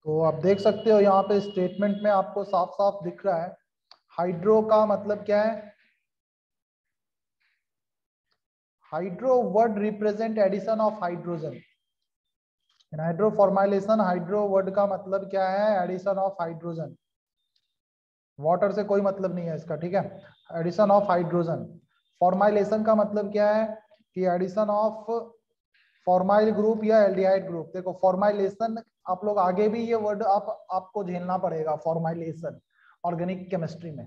तो आप देख सकते हो यहाँ पे स्टेटमेंट में आपको साफ साफ दिख रहा है, हाइड्रो का मतलब क्या है, hydro word represent addition of hydrogen. Hydroformylation, hydro word का मतलब क्या है, एडिशन ऑफ हाइड्रोजन। वाटर से कोई मतलब नहीं है इसका, ठीक है। Addition of hydrogen. फॉर्माइलेशन का मतलब क्या है कि एडिशन ऑफ फॉर्माइल ग्रुप या एल्डिहाइड ग्रुप। देखो फॉर्माइलेशन, आप लोग आगे भी ये वर्ड आपको झेलना पड़ेगा, फॉर्माइलेशन ऑर्गेनिक केमिस्ट्री में,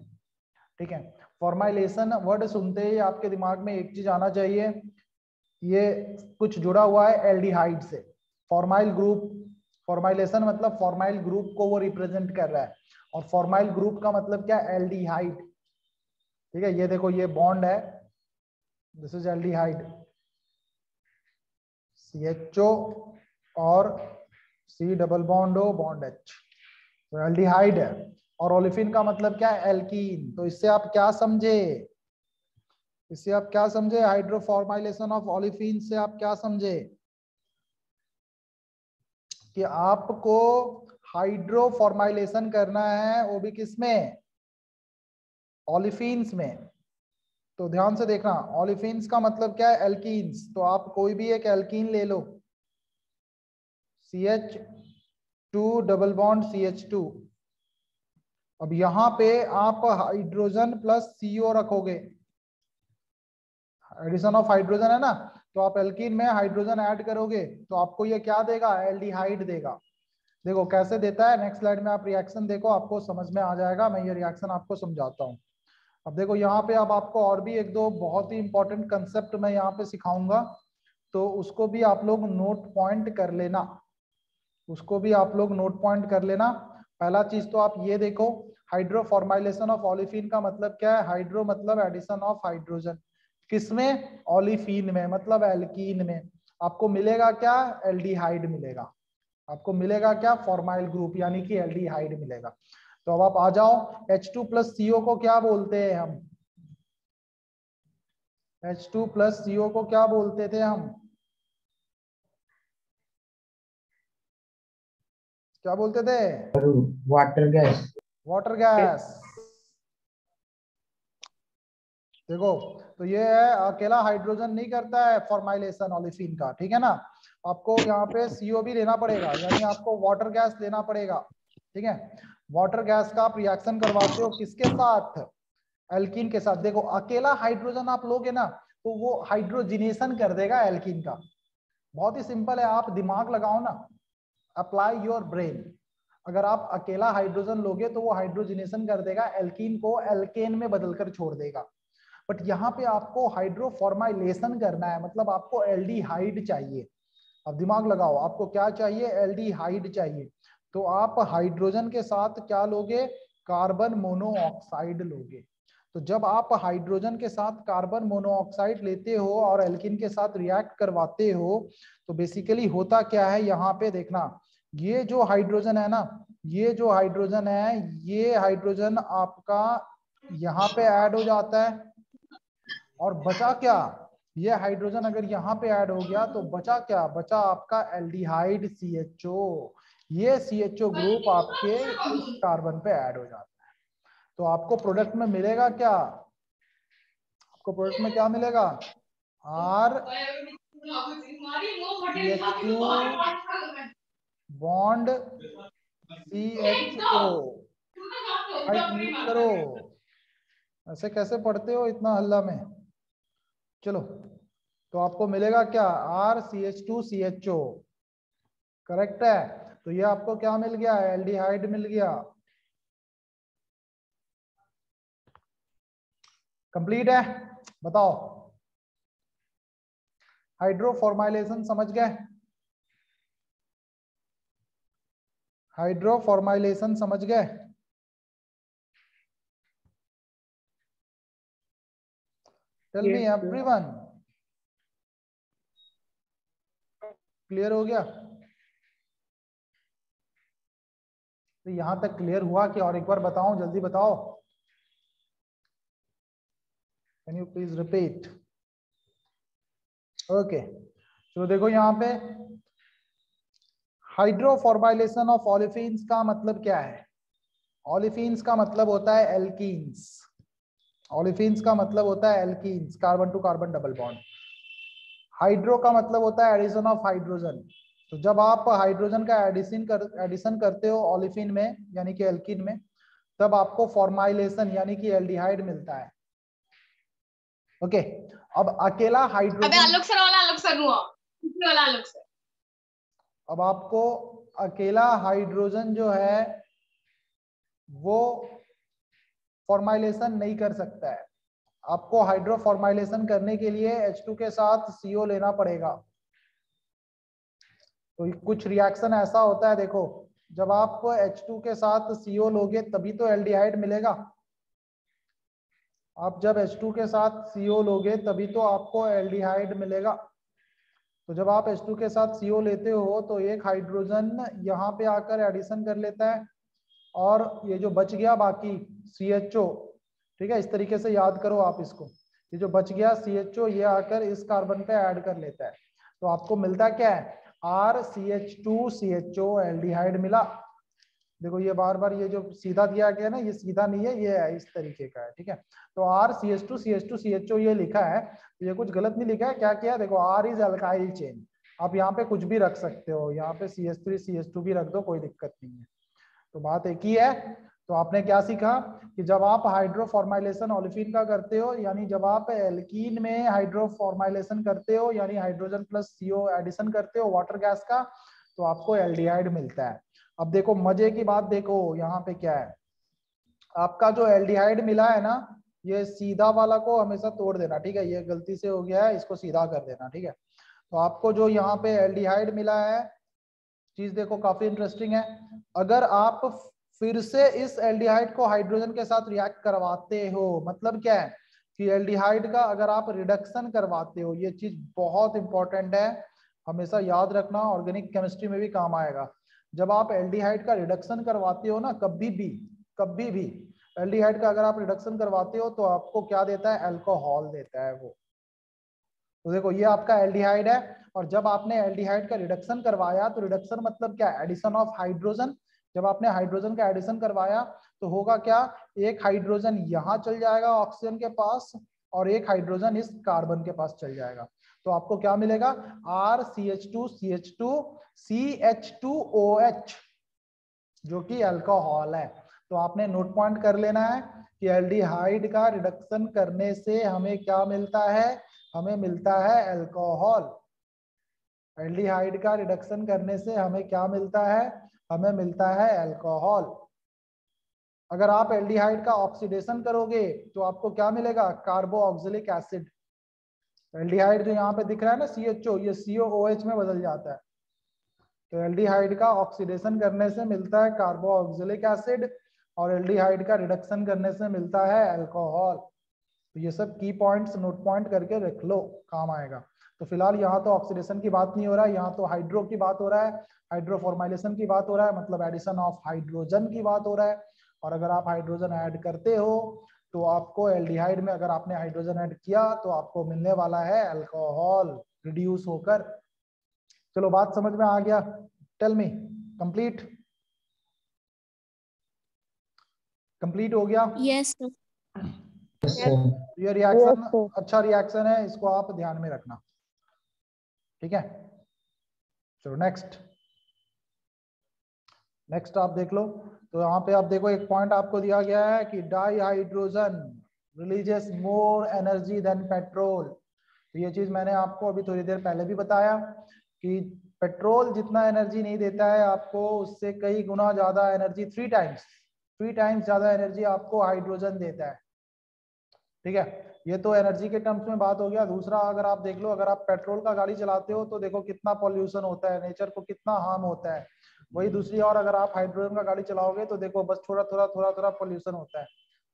ठीक है। फॉर्माइलेशन वर्ड सुनते ही आपके दिमाग में एक चीज आना चाहिए, ये कुछ जुड़ा हुआ है एल्डिहाइड से। फॉर्माइल ग्रुप, फॉर्माइलेशन मतलब फॉर्माइल ग्रुप को वो रिप्रेजेंट कर रहा है, और फॉर्माइल ग्रुप का मतलब क्या, एल्डिहाइड, ठीक है। ये देखो ये बॉन्ड है, दिस इज एल्डिहाइड, CHO और C double bond O bond H, तो एल्डिहाइड है। और ओलिफिन का मतलब क्या है, एल्कीन। तो इससे आप क्या समझे, इससे आप क्या समझे, हाइड्रोफॉर्माइलेशन ऑफ ओलिफिन से आप क्या समझे कि आपको हाइड्रोफॉर्माइलेशन करना है, वो भी किसमें, ओलिफिन्स में। तो ध्यान से देखना, ओलिफिन्स का मतलब क्या है, एल्कीन्स। तो आप कोई भी एक एल्कीन ले लो, CH2 डबल बॉन्ड CH2। अब यहां पे आप हाइड्रोजन प्लस CO रखोगे, एडिशन ऑफ हाइड्रोजन है ना, तो आप एल्कीन में हाइड्रोजन ऐड करोगे तो आपको ये क्या देगा, एल्डिहाइड देगा। देखो कैसे देता है, नेक्स्ट स्लाइड में आप रिएक्शन देखो, आपको समझ में आ जाएगा। मैं ये रिएक्शन आपको समझाता हूँ। अब देखो यहाँ पे अब आपको और भी एक दो बहुत ही इंपॉर्टेंट कंसेप्ट मैं यहाँ पे सिखाऊंगा, तो उसको भी आप लोग नोट पॉइंट कर लेना, उसको भी आप लोग नोट पॉइंट कर लेना। पहला चीज तो आप ये देखो, हाइड्रोफॉर्माइलेशन ऑफ ओलिफिन का मतलब क्या है, हाइड्रो मतलब एडिशन ऑफ हाइड्रोजन, किसमें, ओलिफिन में, मतलब एल्कीन में। आपको मिलेगा क्या, एल्डिहाइड मिलेगा, आपको मिलेगा क्या, फॉर्माइल ग्रुप यानी कि एल्डिहाइड मिलेगा। तो अब आप आ जाओ, H2 प्लस CO को क्या बोलते हैं हम, H2 प्लस CO को क्या बोलते थे हम, क्या बोलते थे, वाटर गैस। Water gas. देखो तो ये है, अकेला हाइड्रोजन नहीं करता है फॉर्माइलेशन ओलिफिन का, ठीक है ना। आपको यहाँ पे CO भी लेना पड़ेगा, यानी आपको वाटर गैस लेना पड़ेगा, ठीक है। वाटर गैस का आप रिएक्शन करवाते हो किसके साथ, एल्कीन के साथ। देखो अकेला हाइड्रोजन आप लोगे ना तो वो हाइड्रोजिनेशन कर देगा एल्कीन का। बहुत ही सिंपल है, आप दिमाग लगाओ ना, अप्लाई योर ब्रेन। अगर आप अकेला हाइड्रोजन लोगे तो वो हाइड्रोजिनेशन कर देगा, एल्कीन को एल्केन में बदलकर छोड़ देगा। बट यहाँ पे आपको हाइड्रोफॉर्माइलेशन करना है, मतलब आपको एल्डिहाइड चाहिए। अब दिमाग लगाओ, आपको क्या चाहिए, एल्डिहाइड चाहिए। तो आप हाइड्रोजन के साथ क्या लोगे, कार्बन मोनोऑक्साइड लोगे। तो जब आप हाइड्रोजन के साथ कार्बन मोनोऑक्साइड लेते हो और एल्किन के साथ रिएक्ट करवाते हो, तो बेसिकली होता क्या है, यहाँ पे देखना, ये जो हाइड्रोजन है ना, ये जो हाइड्रोजन है, ये हाइड्रोजन आपका यहाँ पे ऐड हो जाता है, और बचा क्या, ये हाइड्रोजन अगर यहाँ पे ऐड हो गया तो बचा क्या, बचा आपका एल्डिहाइड CHO। ये CHO ग्रुप आपके इस कार्बन पे ऐड हो जाता है। तो आपको प्रोडक्ट में मिलेगा क्या, आपको प्रोडक्ट में क्या मिलेगा, R CH2 bond CHO। Right, mute करो, ऐसे कैसे पढ़ते हो इतना हल्ला में। चलो, तो आपको मिलेगा क्या, RCH2CHO, करेक्ट है। तो ये आपको क्या मिल गया, एल्डिहाइड मिल गया। कंप्लीट है, बताओ, हाइड्रोफॉर्माइलेशन समझ गए, हाइड्रोफॉर्माइलेशन समझ गए। टेल मी एवरीवन, क्लियर हो गया। तो यहां तक क्लियर हुआ कि और एक बार बताओ, जल्दी बताओ, can you please repeat. Okay, तो देखो यहाँ पे हाइड्रोफॉर्माइलेशन ऑफ ओलिफिन्स का मतलब क्या है? ओलिफिन्स का मतलब होता है एल्कीन्स। ओलिफिन्स का मतलब होता है alkenes, carbon to carbon double bond. Hydro का मतलब होता है एडिशन ऑफ हाइड्रोजन। तो जब आप हाइड्रोजन का एडिशन करते हो ओलिफिन में यानी कि एल्कीन में, तब आपको फॉर्माइलेशन यानी कि एल्डिहाइड मिलता है। ओके, अब अकेला अबे हाइड्रोजन, आलोक सर वाला आलोक सर हुआ दूसरे वाला आलोक सर। अब आपको अकेला हाइड्रोजन जो है वो फॉर्माइलेशन नहीं कर सकता है। आपको हाइड्रोफॉर्माइलेशन करने के लिए H2 के साथ CO लेना पड़ेगा। तो कुछ रिएक्शन ऐसा होता है, देखो जब आप H2 के साथ CO लोगे तभी तो एल्डिहाइड मिलेगा। आप जब H2 के साथ CO लोगे तभी तो आपको एल्डिहाइड मिलेगा। तो जब आप H2 के साथ CO लेते हो तो एक हाइड्रोजन यहाँ पे आकर एडिशन कर लेता है, और ये जो बच गया बाकी CHO, ठीक है, इस तरीके से याद करो आप इसको, ये जो बच गया CHO ये आकर इस कार्बन पे ऐड कर लेता है। तो आपको मिलता क्या है? RCH2CHO एल्डिहाइड मिला। देखो ये बार बार ये जो सीधा दिया गया ना, ये सीधा नहीं है, ये है इस तरीके का है, ठीक है। तो RCH2CH2CHO ये लिखा है, ये कुछ गलत नहीं लिखा है। क्या किया, देखो R इज अल्काइल चेन, आप यहाँ पे कुछ भी रख सकते हो, यहाँ पे CH3CH2 भी रख दो, कोई दिक्कत नहीं है। तो बात एक ही है। तो आपने क्या सीखा कि जब आप हाइड्रोफॉर्माइलेशन ओलिफिन का करते हो, यानी जब आप एल्कीन में हाइड्रोफॉर्माइलेशन करते हो यानी हाइड्रोजन प्लस CO एडिशन करते हो वाटर गैस का, तो आपको एल्डिहाइड मिलता है। अब देखो मजे की बात, देखो यहाँ पे क्या है, आपका जो एल्डिहाइड मिला है ना, ये सीधा वाला को हमेशा तोड़ देना, ठीक है, ये गलती से हो गया है, इसको सीधा कर देना, ठीक है। तो आपको जो यहाँ पे एल्डिहाइड मिला है, चीज देखो काफी इंटरेस्टिंग है। अगर आप फिर से इस एल्डिहाइड को हाइड्रोजन के साथ रिएक्ट करवाते हो, मतलब क्या है कि एल्डिहाइड का अगर आप रिडक्शन करवाते हो, ये चीज बहुत इंपॉर्टेंट है, हमेशा याद रखना, ऑर्गेनिक केमिस्ट्री में भी काम आएगा। जब आप एल्डिहाइड का रिडक्शन करवाते हो ना, कभी भी एल्डिहाइड का अगर आप रिडक्शन करवाते हो तो आपको क्या देता है? अल्कोहल देता है वो। तो देखो ये आपका एल्डिहाइड है, और जब आपने एल्डिहाइड का रिडक्शन करवाया, तो रिडक्शन मतलब क्या? Addition of hydrogen. जब आपने हाइड्रोजन का एडिशन करवाया तो होगा क्या? एक हाइड्रोजन यहाँ चल जाएगा ऑक्सीजन के पास, और एक हाइड्रोजन इस कार्बन के पास चल जाएगा। तो आपको क्या मिलेगा? RCH2CH2CH2OH, जो कि अल्कोहल है। तो आपने नोट पॉइंट कर लेना है कि एल्डिहाइड का रिडक्शन करने से हमें क्या मिलता है? हमें मिलता है अल्कोहल। एल्डिहाइड का रिडक्शन करने से हमें क्या मिलता है? हमें मिलता है अल्कोहल। अगर आप एल्डिहाइड का ऑक्सीडेशन करोगे तो आपको क्या मिलेगा? Carboxylic acid. एल्डिहाइड जो यहाँ पे दिख रहा है ना CHO, ये COOH में बदल जाता है। तो एल्डिहाइड का ऑक्सीडेशन करने से मिलता है कार्बोऑक्सिलिक एसिड, और एल्डिहाइड का रिडक्शन करने से मिलता है अल्कोहल। तो ये सब की पॉइंट्स नोट पॉइंट करके रख लो, काम आएगा। तो फिलहाल यहाँ तो ऑक्सीडेशन की बात नहीं हो रहा है, यहाँ तो हाइड्रो की बात हो रहा है, हाइड्रोफॉर्माइलेशन की बात हो रहा है, मतलब एडिशन ऑफ हाइड्रोजन की बात हो रहा है। और अगर आप हाइड्रोजन ऐड करते हो तो आपको एल्डिहाइड में अगर आपने हाइड्रोजन ऐड किया तो आपको मिलने वाला है अल्कोहल रिड्यूस होकर। चलो बात समझ में आ गया? टेल मी, कंप्लीट हो गया? यस ये रिएक्शन अच्छा रिएक्शन है, इसको आप ध्यान में रखना, ठीक है। चलो नेक्स्ट आप देख लो। तो यहाँ पे आप देखो एक पॉइंट आपको दिया गया है कि dihydrogen releases more energy then petrol. तो ये चीज मैंने आपको अभी थोड़ी देर पहले भी बताया कि पेट्रोल जितना एनर्जी नहीं देता है आपको, उससे कई गुना ज्यादा एनर्जी, 3 टाइम्स ज्यादा एनर्जी आपको हाइड्रोजन देता है, ठीक है। ये तो एनर्जी के टर्म्स में बात हो गया। दूसरा अगर आप देख लो, अगर आप पेट्रोल का गाड़ी चलाते हो तो देखो कितना पॉल्यूशन होता है, नेचर को कितना हार्म होता है। वही दूसरी और अगर आप हाइड्रोजन का गाड़ी चलाओगे तो देखो बस थोड़ा पॉल्यूशन होता है,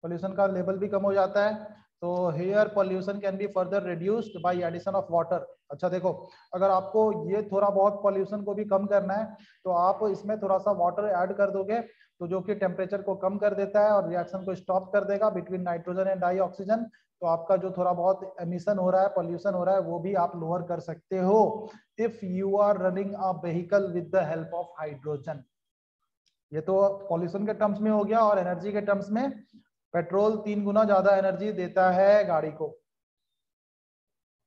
पॉल्यूशन का लेवल भी कम हो जाता है। तो air pollution can be further reduced by addition of water. अच्छा देखो, अगर आपको ये थोड़ा बहुत पॉल्यूशन को भी कम करना है तो आप इसमें थोड़ा सा वाटर ऐड कर दोगे, तो जो कि टेम्परेचर को कम कर देता है और रिएक्शन को स्टॉप कर देगा between nitrogen and dioxygen. तो आपका जो थोड़ा बहुत एमिशन हो रहा है, पॉल्यूशन हो रहा है, वो भी आप लोअर कर सकते हो if you are running a vehicle with the help of hydrogen. ये तो पॉल्यूशन के टर्म्स में हो गया, और एनर्जी के टर्म्स में पेट्रोल 3 गुना ज्यादा एनर्जी देता है गाड़ी को।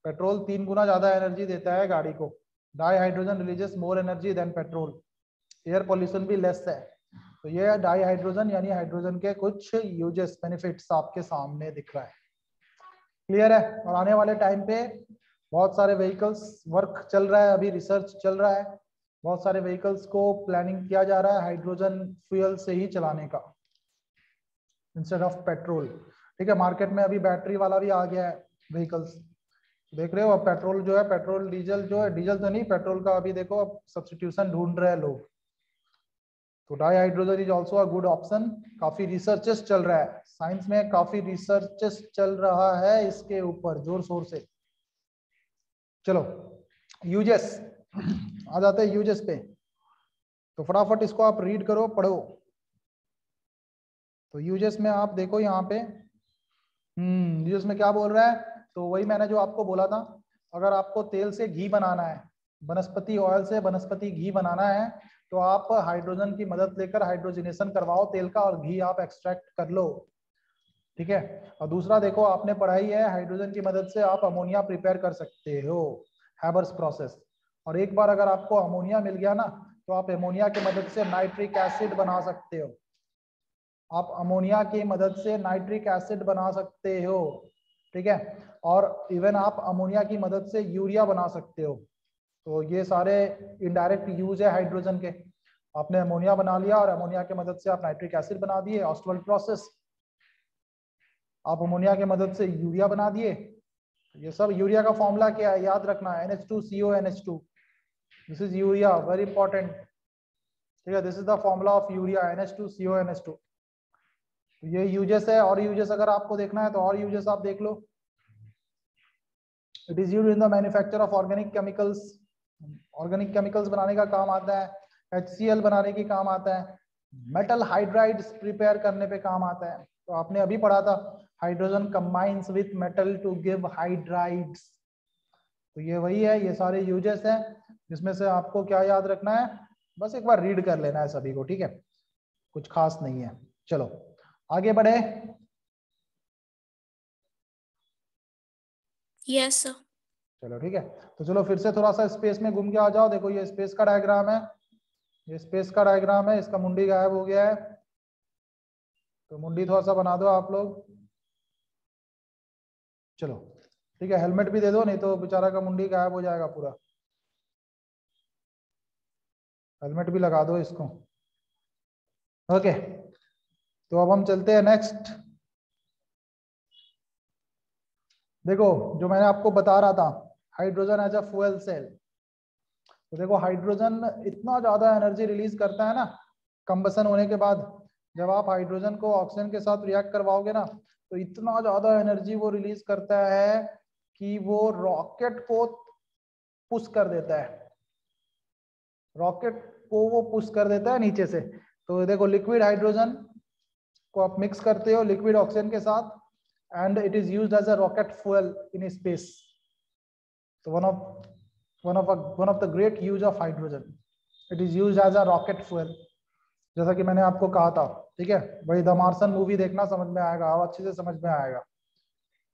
पेट्रोल 3 गुना ज्यादा एनर्जी देता है गाड़ी को। Di hydrogen releases more energy then petrol. Air pollution भी लेस है। तो ये डाई हाइड्रोजन यानी हाइड्रोजन के कुछ यूजेस, बेनिफिट्स आपके सामने दिख रहा है। क्लियर है? और आने वाले टाइम पे बहुत सारे व्हीकल्स वर्क चल रहा है, अभी रिसर्च चल रहा है, बहुत सारे व्हीकल्स को प्लानिंग किया जा रहा है हाइड्रोजन फ्यूल से ही चलाने का इंस्टेड ऑफ पेट्रोल। ठीक है, मार्केट में अभी बैटरी वाला भी आ गया है व्हीकल्स, देख रहे हो। अब पेट्रोल जो है, पेट्रोल डीजल जो है, डीजल तो नहीं, पेट्रोल का अभी देखो अब सब्स्टिट्यूशन ढूंढ रहे हैं लोग। तो di hydrogen is also a good option. काफी रिसर्चेस चल रहा है, साइंस में काफी रिसर्चेस चल रहा है इसके ऊपर जोर शोर से। चलो यूजेस आ जाते हैं यूजेस पे, तो फटाफट इसको आप रीड करो, पढ़ो। तो यूजेस में आप देखो यहाँ पे, यूजेस में क्या बोल रहा है, तो वही मैंने जो आपको बोला था, अगर आपको तेल से घी बनाना है, वनस्पति ऑयल से वनस्पति घी बनाना है, तो आप हाइड्रोजन की मदद लेकर हाइड्रोजनेशन करवाओ तेल का, और घी आप एक्सट्रैक्ट कर लो। ठीक है। और दूसरा देखो, आपने पढ़ाई है हाइड्रोजन की मदद से आप अमोनिया प्रिपेयर कर सकते हो, हैबर्स प्रोसेस। और एक बार अगर आपको अमोनिया मिल गया ना, तो आप अमोनिया की मदद से नाइट्रिक एसिड बना सकते हो। आप अमोनिया की मदद से नाइट्रिक एसिड बना सकते हो। ठीक है। और इवन आप अमोनिया की मदद से यूरिया बना सकते हो। तो ये सारे इनडायरेक्ट यूज है हाइड्रोजन के। आपने अमोनिया बना लिया और अमोनिया की मदद से आप नाइट्रिक एसिड बना दिए, ऑस्टवाल्ड प्रोसेस। आप अमोनिया की मदद से यूरिया बना दिए। ये सब यूरिया का फॉर्मूला क्या है, याद रखना, NH2CONH2। This is urea, very important. ठीक है, this is the formula of urea, NH2CONH2। तो ये यूजेस है। और यूजेस अगर आपको देखना है तो और यूजेस आप देख लो। It is used in the manufacture of organic chemicals. Organic chemicals बनाने का काम आता है, HCl बनाने की काम आता है, मेटल हाइड्राइड्स प्रिपेयर करने पे काम आता है। तो आपने अभी पढ़ा था hydrogen combines with metal to give hydrides. तो ये वही है, ये सारे यूजेस हैं, जिसमें से आपको क्या याद रखना है, बस एक बार रीड कर लेना है सभी को। ठीक है, कुछ खास नहीं है। चलो आगे बढ़े। Yes sir. चलो ठीक है, तो चलो फिर से थोड़ा सा स्पेस में घूम के आ जाओ। देखो ये स्पेस का डायग्राम है, ये स्पेस का डायग्राम है, इसका मुंडी गायब हो गया है, तो मुंडी थोड़ा सा बना दो आप लोग। चलो ठीक है, हेलमेट भी दे दो, नहीं तो बेचारा का मुंडी गायब हो जाएगा पूरा। हेलमेट भी लगा दो इसको। ओके, तो अब हम चलते हैं नेक्स्ट। देखो जो मैंने आपको बता रहा था, hydrogen as a fuel cell. तो देखो हाइड्रोजन इतना ज्यादा एनर्जी रिलीज करता है ना कंबसन होने के बाद। जब आप हाइड्रोजन को ऑक्सीजन के साथ रिएक्ट करवाओगे ना, तो इतना ज्यादा एनर्जी वो रिलीज करता है कि वो रॉकेट को पुश कर देता है, रॉकेट को वो पुश कर देता है नीचे से। तो देखो लिक्विड हाइड्रोजन को आप मिक्स करते हो लिक्विड ऑक्सीजन के साथ, and it is used as a rocket fuel in space. तो one of the great use of hydrogen, it is used as a rocket fuel, जैसा कि मैंने आपको कहा था। ठीक है, वही द मार्सन मूवी देखना, समझ में आएगा और अच्छे से समझ में आएगा।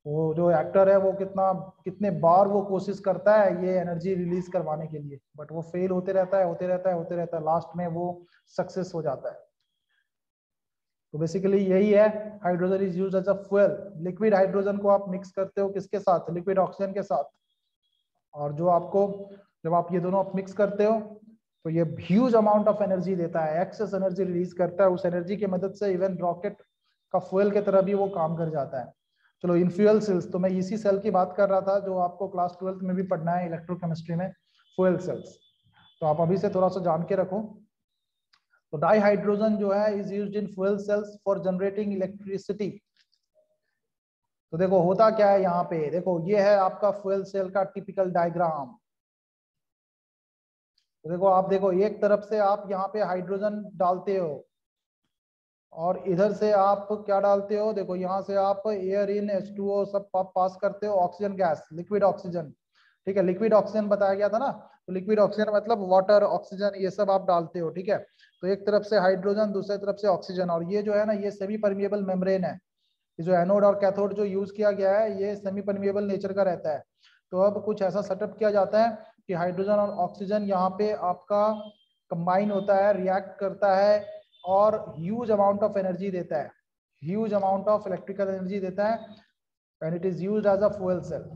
वो जो एक्टर है वो कितने बार वो कोशिश करता है ये एनर्जी रिलीज करवाने के लिए, बट वो फेल होते रहता है, होते रहता है, होते रहता है, लास्ट में वो सक्सेस हो जाता है। तो बेसिकली यही है, hydrogen is used as a fuel. Liquid hydrogen को आप मिक्स करते हो किसके साथ, लिक्विड ऑक्सीजन के साथ। और जो आपको, जब आप ये दोनों आप मिक्स करते हो, तो ये ह्यूज अमाउंट ऑफ एनर्जी देता है, एक्सेस एनर्जी रिलीज करता है। उस एनर्जी की मदद से इवन रॉकेट का फ्यूल की तरह भी वो काम कर जाता है। चलो इन फ्यूल सेल्स, तो मैं इसी सेल की बात कर रहा था जो आपको क्लास 12th में भी पढ़ना है इलेक्ट्रोकेमिस्ट्री में, फ्यूल सेल्स। तो आप अभी से थोड़ा सा जान के रखो। तो डाई हाइड्रोजन जो है is used in fuel cells for generating electricity. तो देखो होता क्या है यहाँ पे, देखो ये है आपका फ्यूल सेल का टिपिकल डायग्राम। तो देखो आप देखो, एक तरफ से आप यहाँ पे हाइड्रोजन डालते हो, और इधर से आप क्या डालते हो, देखो यहाँ से आप एयर इन H2O सब पास करते हो, ऑक्सीजन गैस, लिक्विड ऑक्सीजन, ठीक है, लिक्विड ऑक्सीजन बताया गया था ना, तो लिक्विड ऑक्सीजन मतलब वाटर, ऑक्सीजन, ये सब आप डालते हो, ठीक है। तो एक तरफ से हाइड्रोजन, दूसरे तरफ से ऑक्सीजन, और ये जो है ना ये सेमी परमिएबल मेम्ब्रेन है। ये जो एनोड और कैथोड जो यूज किया गया है ये सेमी परमिएबल नेचर का रहता है। तो अब कुछ ऐसा सेटअप किया जाता है कि हाइड्रोजन और ऑक्सीजन यहाँ पे आपका कंबाइन होता है, रिएक्ट करता है और ह्यूज अमाउंट ऑफ एनर्जी देता है, huge amount of electrical energy देता है, and it is used as a fuel cell.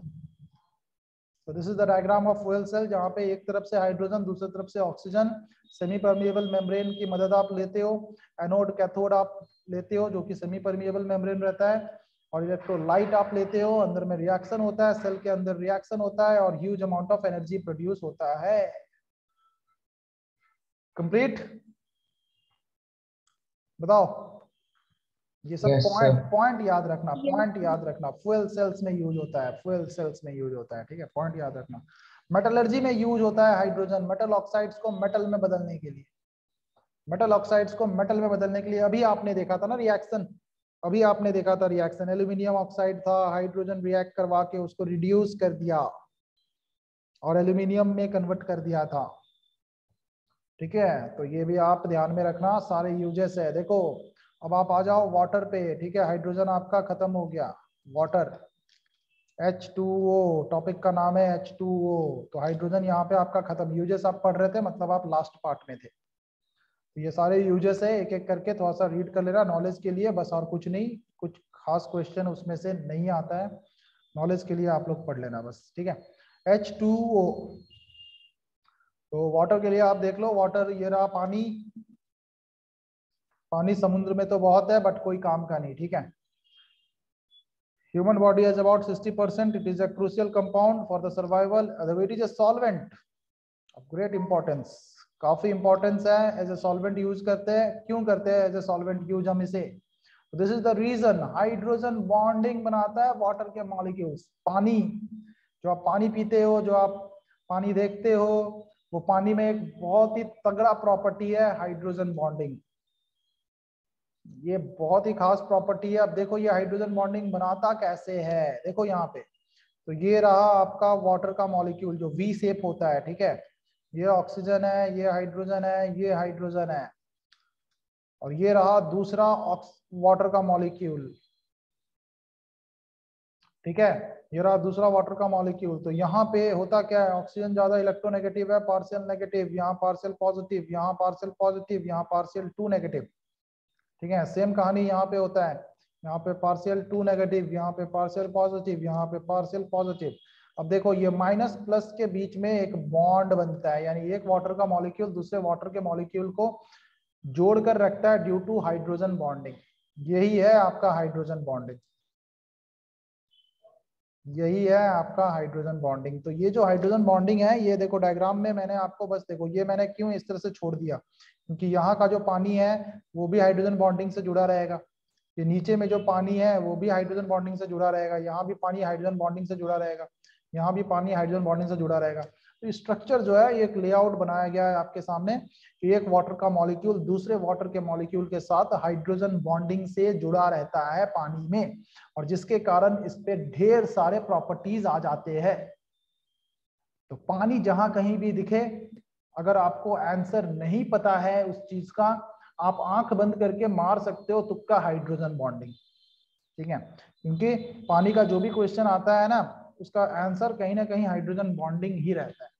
तो this is the diagram of fuel cell, जहाँ पे एक तरफ से हाइड्रोजन, दूसरी तरफ से ऑक्सीजन, सेमी परमिएबल मेम्ब्रेन की मदद आप लेते हो, एनोड कैथोड आप लेते हो जो कि सेमी परमिएबल मेम्ब्रेन रहता है, और इलेक्ट्रोलाइट आप लेते हो, अंदर में रिएक्शन होता है, सेल के अंदर रिएक्शन होता है और huge amount of energy produce होता है। कंप्लीट? बताओ, ये सब यस पॉइंट सर। पॉइंट याद रखना, पॉइंट याद रखना, फ्यूल सेल्स में यूज होता है, फ्यूल सेल्स में यूज होता है, ठीक है, पॉइंट याद रखना। मेटलर्जी में यूज होता है हाइड्रोजन, मेटल ऑक्साइड्स को मेटल में बदलने के लिए, मेटल ऑक्साइड्स को मेटल में बदलने के लिए। अभी आपने देखा था ना रिएक्शन, अभी आपने देखा था रिएक्शन, एल्यूमिनियम ऑक्साइड था, हाइड्रोजन रिएक्ट करवा के उसको रिड्यूस कर दिया और एल्यूमिनियम में कन्वर्ट कर दिया था, ठीक है। तो ये भी आप ध्यान में रखना, सारे यूजेस है। देखो अब आप आ जाओ वाटर पे, ठीक है, हाइड्रोजन आपका खत्म हो गया, वाटर H2O, टॉपिक का नाम है H2O, तो हाइड्रोजन यहाँ पे आपका खत्म। यूजेस आप पढ़ रहे थे, मतलब आप लास्ट पार्ट में थे। तो ये सारे यूजेस है, एक एक करके थोड़ा सा रीड कर लेना नॉलेज के लिए बस, और कुछ नहीं, कुछ खास क्वेश्चन उसमें से नहीं आता है, नॉलेज के लिए आप लोग पढ़ लेना बस, ठीक है। H2O, तो वाटर के लिए आप देख लो, वाटर ये रहा पानी, पानी समुद्र में तो बहुत है बट कोई काम का नहीं, ठीक है। Human body has about 60%. It is a crucial compound for the survival. It is a solvent of great importance. काफी इंपॉर्टेंस है, एज ए सॉल्वेंट यूज करते हैं। क्यों करते हैं एज ए सॉल्वेंट यूज हम इसे? This is the reason, hydrogen bonding बनाता है वाटर के मॉलिक्यूल्स। पानी, जो आप पानी पीते हो, जो आप पानी देखते हो, वो पानी में एक बहुत ही तगड़ा प्रॉपर्टी है हाइड्रोजन बॉन्डिंग। ये बहुत ही खास प्रॉपर्टी है। अब देखो ये हाइड्रोजन बॉन्डिंग बनाता कैसे है, देखो यहाँ पे, तो ये रहा आपका वाटर का मॉलिक्यूल जो वी शेप होता है, ठीक है, ये ऑक्सीजन है, ये हाइड्रोजन है, ये हाइड्रोजन है, और ये रहा दूसरा वाटर का मॉलिक्यूल, ठीक है, ये रहा दूसरा वाटर का मॉलिक्यूल। तो यहाँ पे होता क्या है, ऑक्सीजन ज्यादा इलेक्ट्रोनेगेटिव है, पार्शियल नेगेटिव, यहाँ पार्शियल पॉजिटिव, यहाँ पार्शियल पॉजिटिव, यहाँ पार्शियल टू नेगेटिव, ठीक है। सेम कहानी यहाँ पे होता है, यहाँ पे पार्शियल टू नेगेटिव, यहाँ पे पार्शियल पॉजिटिव, यहाँ पे पार्शियल पॉजिटिव। अब देखो ये माइनस प्लस के बीच में एक बॉन्ड बनता है, यानी एक वाटर का मॉलिक्यूल दूसरे वाटर के मॉलिक्यूल को जोड़कर रखता है ड्यू टू हाइड्रोजन बॉन्डिंग। यही है आपका हाइड्रोजन बॉन्डिंग, यही है आपका हाइड्रोजन बॉन्डिंग। तो ये जो हाइड्रोजन बॉन्डिंग है, ये देखो डायग्राम में मैंने आपको बस देखो, ये मैंने क्यों इस तरह से छोड़ दिया, क्योंकि यहाँ का जो पानी है वो भी हाइड्रोजन बॉन्डिंग से जुड़ा रहेगा, ये नीचे में जो पानी है वो भी हाइड्रोजन बॉन्डिंग से जुड़ा रहेगा, यहाँ भी पानी हाइड्रोजन बॉन्डिंग से जुड़ा रहेगा, यहाँ भी पानी हाइड्रोजन बॉन्डिंग से जुड़ा रहेगा। तो स्ट्रक्चर जो है, एक लेआउट बनाया गया है आपके सामने कि एक वाटर का मॉलिक्यूल दूसरे वाटर के मॉलिक्यूल के साथ हाइड्रोजन बॉन्डिंग से जुड़ा रहता है पानी में, और जिसके कारण इस पे ढेर सारे प्रॉपर्टीज आ जाते हैं। तो पानी जहां कहीं भी दिखे, अगर आपको आंसर नहीं पता है उस चीज का, आप आंख बंद करके मार सकते हो तुक्का हाइड्रोजन बॉन्डिंग, ठीक है, क्योंकि पानी का जो भी क्वेश्चन आता है ना, उसका आंसर कहीं ना कहीं हाइड्रोजन बॉन्डिंग ही रहता है।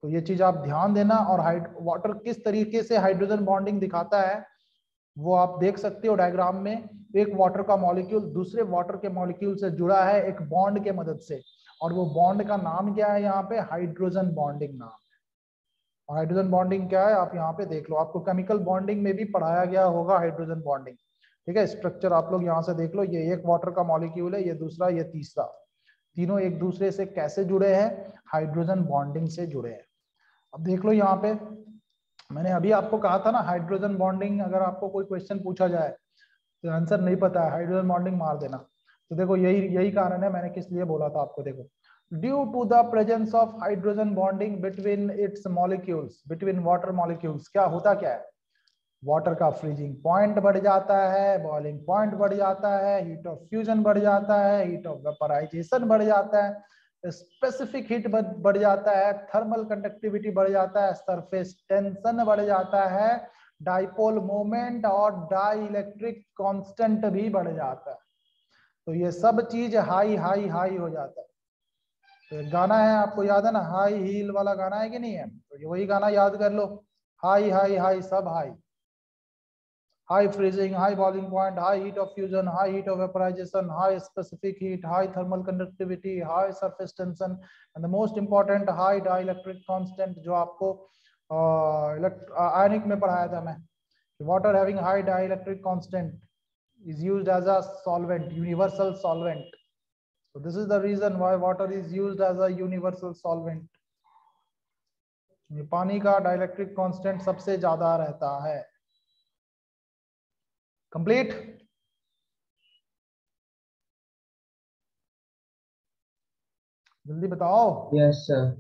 तो ये चीज आप ध्यान देना। और वाटर किस तरीके से हाइड्रोजन बॉन्डिंग दिखाता है वो आप देख सकते हो डायग्राम में। एक वाटर का मॉलिक्यूल दूसरे वाटर के मॉलिक्यूल से जुड़ा है एक बॉन्ड के मदद से, और वो बॉन्ड का नाम क्या है, यहाँ पे हाइड्रोजन बॉन्डिंग नाम है। और हाइड्रोजन बॉन्डिंग क्या है आप यहाँ पे देख लो, आपको केमिकल बॉन्डिंग में भी पढ़ाया गया होगा हाइड्रोजन बॉन्डिंग, ठीक है। स्ट्रक्चर आप लोग यहाँ से देख लो, ये एक वाटर का मॉलिक्यूल है, ये दूसरा, ये तीसरा, तीनों एक दूसरे से कैसे जुड़े हैं, हाइड्रोजन बॉन्डिंग से जुड़े हैं। अब देख लो यहाँ पे, मैंने अभी आपको कहा था ना हाइड्रोजन बॉन्डिंग, अगर आपको कोई क्वेश्चन पूछा जाए तो आंसर नहीं पता है, हाइड्रोजन बॉन्डिंग मार देना। तो देखो यही कारण है, मैंने किस लिए बोला था आपको। देखो, due to the presence of hydrogen bonding between its molecules, between water molecules, क्या होता क्या है, वाटर का फ्रीजिंग पॉइंट बढ़ जाता है, बॉइलिंग पॉइंट बढ़ जाता है, हीट ऑफ फ्यूजन बढ़ जाता है, हीट ऑफ वेपराइजेशन बढ़ जाता है, स्पेसिफिक हीट बढ़ जाता है, थर्मल कंडक्टिविटी बढ़ जाता है, सरफेस टेंशन बढ़ जाता है, डाइपोल मोमेंट और डाई इलेक्ट्रिक कांस्टेंट भी बढ़ जाता है। तो ये सब चीज हाई हाई हाई हो जाता है। तो एक गाना है, आपको याद है ना, हाई हील वाला गाना है कि नहीं है? तो ये वही गाना याद कर लो, हाई हाई हाई सब high, high freezing, high boiling point, high heat of fusion, high heat of vaporization, high specific heat, high thermal conductivity, high surface tension, and the most important high dielectric constant, जो आपको आयनिक में पढ़ाया था मैं, water having high dielectric constant is used as a solvent, universal solvent. So this is the reason why water is used as a universal solvent. पानी का dielectric constant सबसे ज्यादा रहता है। कंप्लीट? जल्दी बताओ। Yes sir.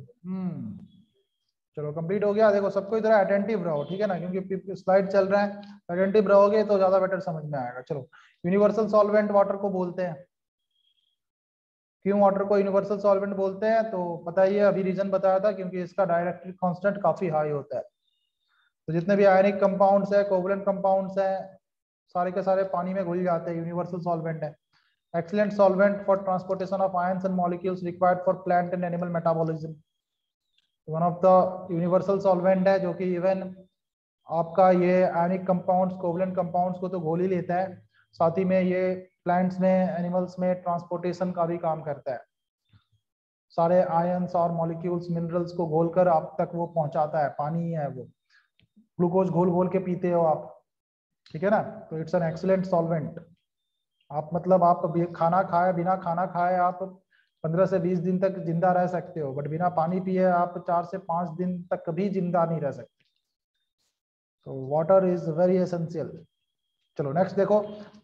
चलो कंप्लीट हो गया। देखो सबको इधर अटेंटिव रहो, ठीक है ना, क्योंकि स्लाइड चल रहा है, अटेंटिव रहोगे तो ज्यादा बेटर समझ में आएगा। चलो, यूनिवर्सल सॉल्वेंट वाटर को बोलते हैं। क्यों वाटर को यूनिवर्सल सॉल्वेंट बोलते हैं? तो पता ही है, अभी रीजन बताया था, क्योंकि इसका डाइलेक्ट्रिक कांस्टेंट काफी हाई होता है। तो जितने भी आयनिक कंपाउंड्स है, कोवलेंट कंपाउंड्स है, सारे के सारे पानी में घुल जाते हैं, यूनिवर्सल सॉल्वेंट है। Excellent solvent for transportation of ions and molecules required for plant and animal metabolism. One of the universal solvent है, जो कि इवन आपका ये आयनिक कंपाउंड्स, कोवलेंट कंपाउंड्स को तो घोल ही लेता है, साथ ही में ये प्लांट्स में, एनिमल्स में ट्रांसपोर्टेशन का भी काम करता है। सारे आयंस और मॉलिक्यूल्स, मिनरल्स को घोलकर आप तक वो पहुंचाता है। पानी ही है वो, ग्लूकोज घोल घोल के पीते हो आप, ठीक है ना। तो इट्स एन एक्सीलेंट सॉल्वेंट। आप मतलब आप खाना खाए, बिना खाना खाए आप 15 से 20 दिन तक जिंदा रह सकते हो, बट बिना पानी पिए आप 4 से 5 दिन तक कभी जिंदा नहीं रह सकते। तो वाटर इज वेरी एसेंशियल। चलो नेक्स्ट देखो,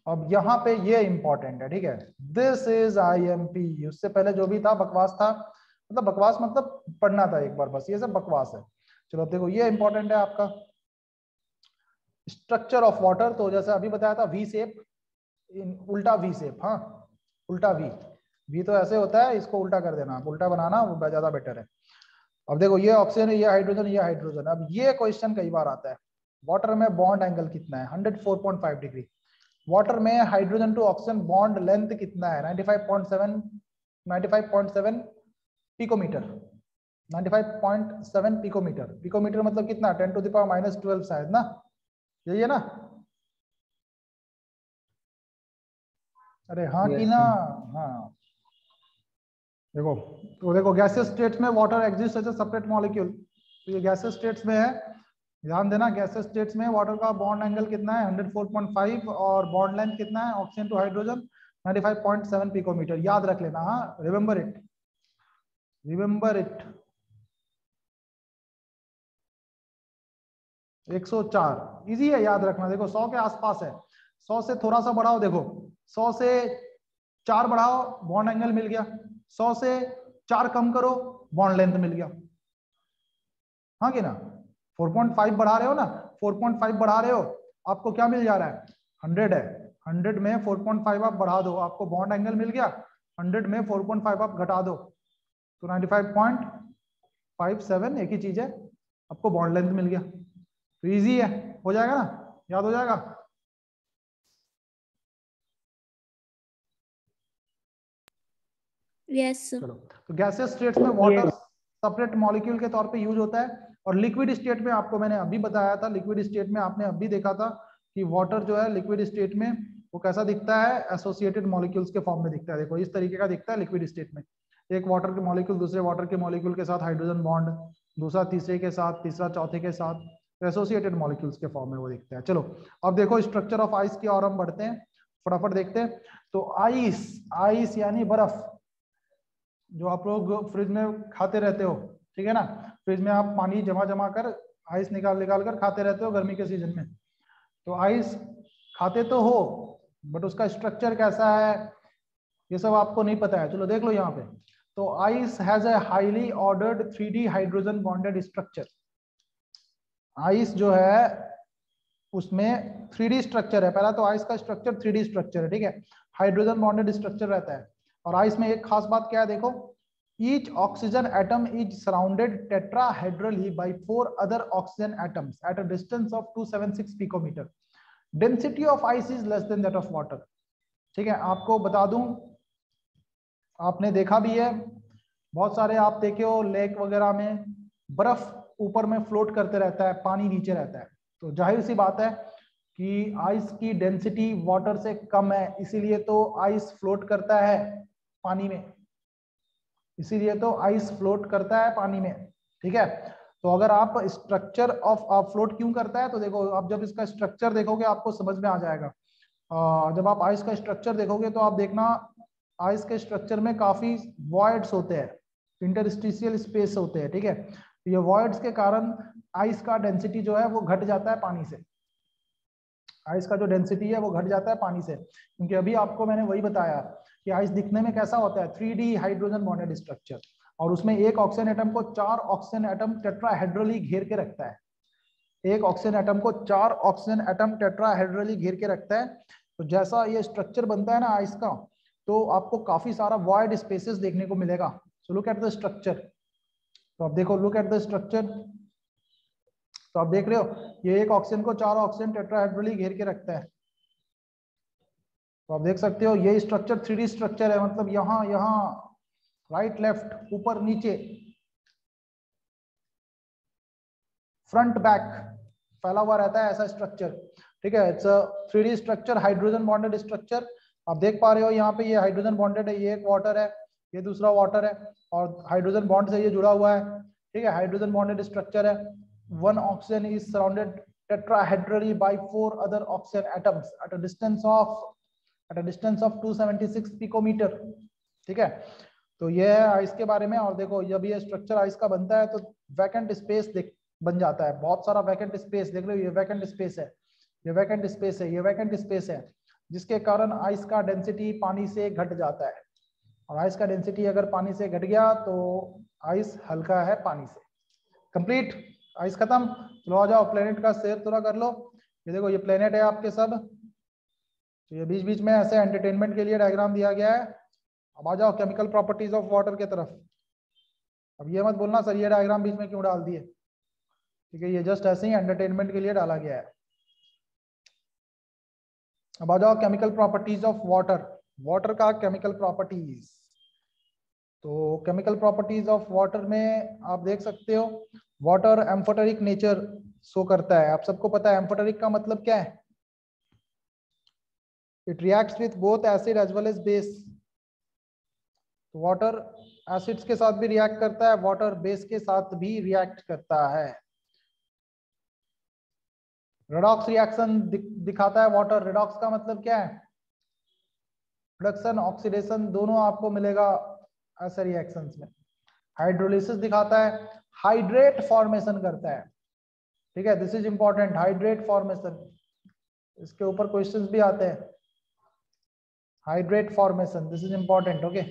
अब यहाँ पे ये इंपॉर्टेंट है, ठीक है। This is IMP। उससे पहले जो भी था बकवास था, मतलब बकवास मतलब पढ़ना था एक बार बस, ये सब बकवास है। चलो देखो, ये इंपॉर्टेंट है आपका, स्ट्रक्चर ऑफ वाटर। तो जैसे अभी बताया था, वी शेप, उल्टा वी शेप, हाँ उल्टा वी तो ऐसे होता है, इसको उल्टा कर देना, उल्टा बनाना वो ज्यादा बेटर है। अब देखो, ये ऑक्सीजन, ये हाइड्रोजन, ये हाइड्रोजन। अब ये क्वेश्चन कई बार आता है, वाटर में बॉन्ड एंगल कितना है? 104.5 डिग्री। वाटर में hydrogen to oxygen bond length कितना है? 95.7 पिकोमीटर। 95.7 पिकोमीटर। पिकोमीटर मतलब कितना? 10⁻⁻12 शायद ना, यही है ना? अरे हाँ Yes, कि ना? sir. हाँ देखो, तो देखो गैसियस स्टेट्स में water exist as a separate molecule. तो ये गैसियस स्टेट्स में है, ध्यान देना। गैसियस स्टेट्स में वाटर का बॉन्ड एंगल कितना है? 104.5, और बॉन्ड लेंथ कितना है ऑक्सीजन टू हाइड्रोजन? 95.7 पिकोमीटर। याद रख लेना, हाँ, remember it, remember it. 104 easy है याद रखना। देखो 100 के आसपास है, 100 से थोड़ा सा बढ़ाओ, देखो 100 से 4 बढ़ाओ, बॉन्ड एंगल मिल गया। 100 से 4 कम करो, बॉन्ड लेंथ मिल गया, हाँ कि ना? 4.5 बढ़ा रहे हो ना, 4.5 बढ़ा रहे हो, आपको क्या मिल जा रहा है? 100 है, 100 में 4.5 आप बढ़ा दो, आपको बॉन्ड एंगल मिल गया। 100 में 4.5 आप घटा दो तो 95.57, एक ही चीज है, आपको बॉन्ड लेंथ मिल गया। तो इजी है, हो जाएगा ना, याद हो जाएगा। यस। चलो, तो गैसियस स्टेट्स में वाटर सेपरेट मॉलिक्यूल के तौर पे यूज होता है, और लिक्विड स्टेट में आपको मैंने अभी बताया था, लिक्विड स्टेट में आपने अभी देखा था कि वाटर जो है लिक्विड स्टेट में वो कैसा दिखता है? एसोसिएटेड मॉलिक्यूल्स के फॉर्म में दिखता है। देखो इस तरीके का दिखता है लिक्विड स्टेट में, एक वाटर के मॉलिक्यूल दूसरे वाटर के मॉलिक्यूल के साथ हाइड्रोजन बॉन्ड, दूसरा तीसरे के साथ, तीसरा चौथे के साथ, एसोसिएटेड मॉलिक्यूल्स के फॉर्म में वो दिखता है। चलो अब देखो स्ट्रक्चर ऑफ आइस की और हम बढ़ते हैं, फटाफट देखते हैं। तो आइस, आइस यानी बर्फ, जो आप लोग फ्रिज में खाते रहते हो, ठीक है ना, फ्रिज में आप पानी जमा जमा कर आइस निकाल निकाल कर खाते रहते हो गर्मी के सीजन में। तो आइस खाते तो हो, बट उसका स्ट्रक्चर कैसा है ये सब आपको नहीं पता है। चलो देख लो यहाँ पे, तो ice has a highly ordered 3D hydrogen bonded structure. Ice जो है उसमें 3D स्ट्रक्चर है। पहला तो आइस का स्ट्रक्चर 3D स्ट्रक्चर है, ठीक है, हाइड्रोजन बॉन्डेड स्ट्रक्चर रहता है। और आइस में एक खास बात क्या है, देखो, each oxygen atom is surrounded tetrahedrally by 4 other oxygen atoms at a distance of 276 picometre. Density of ice is less than that of water. ठीक है, आपको बता दूं, आपने देखा भी है, बहुत सारे आप देखे हो लेक वगैरह में बर्फ ऊपर में फ्लोट करते रहता है, पानी नीचे रहता है। तो जाहिर सी बात है कि आइस की डेंसिटी वाटर से कम है, इसीलिए तो आइस फ्लोट करता है पानी में, इसीलिए तो आइस फ्लोट करता है पानी में। ठीक है, तो अगर आप स्ट्रक्चर ऑफ फ्लोट क्यों करता है, तो देखो आप जब इसका स्ट्रक्चर देखोगे आपको समझ में आ जाएगा। जब आप आइस का स्ट्रक्चर देखोगे तो आप देखना आइस के स्ट्रक्चर में काफी वॉइड्स होते हैं, इंटरस्टिशियल स्पेस होते हैं। ठीक है, तो ये वॉइड्स के कारण आइस का डेंसिटी जो है वो घट जाता है पानी से। आइस का जो डेंसिटी है वो घट जाता है पानी से, क्योंकि अभी आपको मैंने वही बताया कि आइस दिखने में कैसा होता है, 3D हाइड्रोजन बॉन्डेड स्ट्रक्चर, और उसमें एक ऑक्सीजन एटम को 4 ऑक्सीजन एटम टेट्राहेड्रली घेर के रखता है। एक ऑक्सीजन एटम को 4 ऑक्सीजन एटम टेट्राहेड्रली घेर के रखता है। तो जैसा ये स्ट्रक्चर बनता है ना आइस का, तो आपको काफी सारा वॉइड स्पेसेस देखने को मिलेगा। So look at the structure. तो आप देखो, लुक एट द स्ट्रक्चर। तो आप देख रहे हो ये एक ऑक्सीजन को 4 ऑक्सीजन टेट्राहेड्रली घेर के रखता है। तो आप देख सकते हो ये स्ट्रक्चर 3D स्ट्रक्चर है, मतलब यहाँ यहाँ राइट लेफ्ट ऊपर नीचे फ्रंट बैक फैला हुआ रहता है ऐसा स्ट्रक्चर। ठीक है, it's a 3D structure, hydrogen bonded structure. आप देख पा रहे हो यहाँ पे ये हाइड्रोजन बॉन्डेड है, ये एक वाटर है, ये दूसरा वाटर है, और हाइड्रोजन बॉन्ड से ये जुड़ा हुआ है। ठीक है, हाइड्रोजन बॉन्डेड स्ट्रक्चर है। 1 oxygen is surrounded tetrahedrally by 4 other oxygen atoms at a distance of 276 picometer। ठीक है, तो ये है आइस के बारे में। और देखो जब ये स्ट्रक्चर आइस का बनता है तो वैकेंट स्पेस बन जाता है, बहुत सारा वैकेंट स्पेस। देख लो ये वैकेंट स्पेस है, ये वैकेंट स्पेस है, ये वैकेंट स्पेस है, जिसके कारण आइस का डेंसिटी पानी से घट जाता है। और आइस का डेंसिटी अगर पानी से घट गया तो आइस हल्का है पानी से। कंप्लीट, आइस खत्म। चलो आ जाओ, प्लेनेट का शेयर थोड़ा कर लो। ये देखो ये प्लेनेट है आपके सब। तो ये बीच बीच में ऐसे एंटरटेनमेंट के लिए डायग्राम दिया गया है। अब आ जाओ केमिकल प्रॉपर्टीज ऑफ वाटर के तरफ। अब ये मत बोलना सर ये डायग्राम बीच में क्यों डाल दिए, ठीक है, ये जस्ट ऐसे ही एंटरटेनमेंट के लिए डाला गया है। अब आ जाओ chemical properties of water, water का केमिकल प्रॉपर्टीज। तो केमिकल प्रॉपर्टीज ऑफ वाटर में आप देख सकते हो वाटर एम्फोटेरिक नेचर शो करता है। आप सबको पता है एम्फोटेरिक का मतलब क्या है, it reacts with both acid as well as base. Water acids के साथ भी रिएक्ट करता है, वाटर बेस के साथ भी रिएक्ट करता है। रेडॉक्स रिएक्शन दिखाता है वाटर। रेडॉक्स का मतलब क्या है, रिडक्शन ऑक्सीडेशन दोनों आपको मिलेगा ऐसे रिएक्शंस में। हाइड्रोलिसिस दिखाता है, हाइड्रेट फॉर्मेशन करता है। ठीक है, this is important, hydrate formation, इसके ऊपर क्वेश्चंस भी आते हैं। Hydrate formation, this is important. Okay,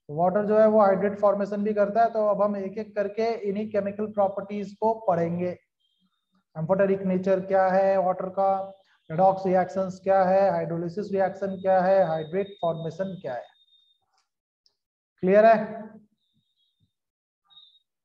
water जो है वो हाइड्रेट फॉर्मेशन भी करता है। तो अब हम एक एक करके इन्हीं केमिकल प्रॉपर्टीज को पढ़ेंगे। एम्फोटेरिक नेचर क्या है वाटर का, रेडॉक्स रिएक्शंस क्या है, हाइड्रोलिसिस रिएक्शन क्या है, हाइड्रेट फॉर्मेशन क्या है। क्लियर है?